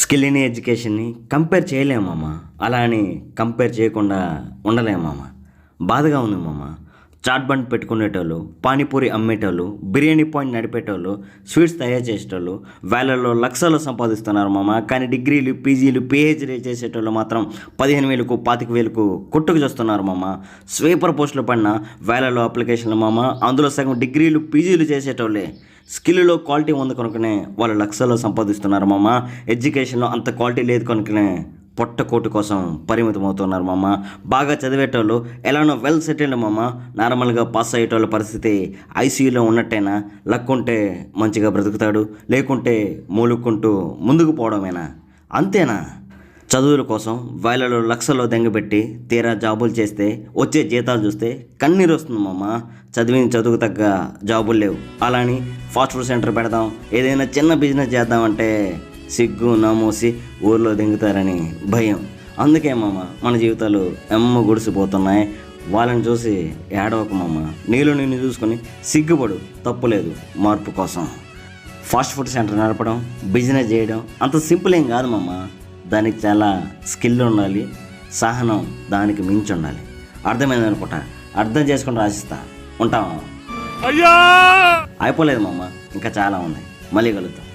Skill ఎడ్యుకేషన్ని compare చేయలేము మామ. అలా అని కంపేర్ చేయకుండా ఉండలేము మామ. బాధగా ఉంది మామ. చాట్ బండ్ పెట్టుకునేటోళ్ళు, పానీపూరి అమ్మేటోళ్ళు, బిర్యానీ పాయింట్ నడిపేటోళ్ళు, స్వీట్స్ తయారు చేసేటోళ్ళు వేలల్లో లక్షలు సంపాదిస్తున్నారు మామ. కానీ డిగ్రీలు, పీజీలు, పిహెచ్డీ చేసేటోళ్ళు మాత్రం 15,000కు 25,000కు కొట్టుకు చేస్తున్నారు మామ. స్వీపర్ పోస్టులు పడిన వేలలో అప్లికేషన్లు మామ. అందులో సగం డిగ్రీలు, పీజీలు చేసేటోళ్ళే. స్కిల్లో క్వాలిటీ ఉంది కనుకనే వాళ్ళు లక్షల్లో సంపాదిస్తున్నారు మామ. ఎడ్యుకేషన్లో అంత క్వాలిటీ లేదు కనుకనే పొట్టకోటు కోసం పరిమితం అవుతున్నారు మామ. బాగా చదివేటోళ్ళు ఎలానో వెల్ సెటిల్డ్ మామ. నార్మల్గా పాస్ అయ్యేటోళ్ళ పరిస్థితి ఐసీయూలో ఉన్నట్టేనా? లక్ ఉంటే మంచిగా బ్రతుకుతాడు, లేకుంటే మూలుక్కుంటూ ముందుకు పోవడమేనా? అంతేనా? చదువుల కోసం వేలలో లక్షల్లో దెంగబెట్టి తీరా జాబులు చేస్తే వచ్చే జీతాలు చూస్తే కన్నీరు వస్తుంది మామ. చదివిన చదువుకు తగ్గ జాబులు లేవు. అలాని ఫాస్ట్ ఫుడ్ సెంటర్ పెడదాం, ఏదైనా చిన్న బిజినెస్ చేద్దామంటే సిగ్గు నమోసి ఊర్లో దింగుతారని భయం. అందుకే మామ మన జీవితాలు గుడిసిపోతున్నాయి. వాళ్ళని చూసి ఏడవకు మామ. నీళ్ళు నిన్ను చూసుకొని సిగ్గుపడు, తప్పులేదు మార్పు కోసం. ఫాస్ట్ ఫుడ్ సెంటర్ నడపడం, బిజినెస్ చేయడం అంత సింపుల్ ఏం కాదు మామ. దానికి చాలా స్కిల్ ఉండాలి, సహనం దానికి మించి ఉండాలి. అర్థమైంది అనుకుంటా. అర్థం చేసుకుని రాసిస్తా. ఉంటాం. అయిపోలేదు మామ, ఇంకా చాలా ఉంది. మళ్ళీ కలుద్దాం.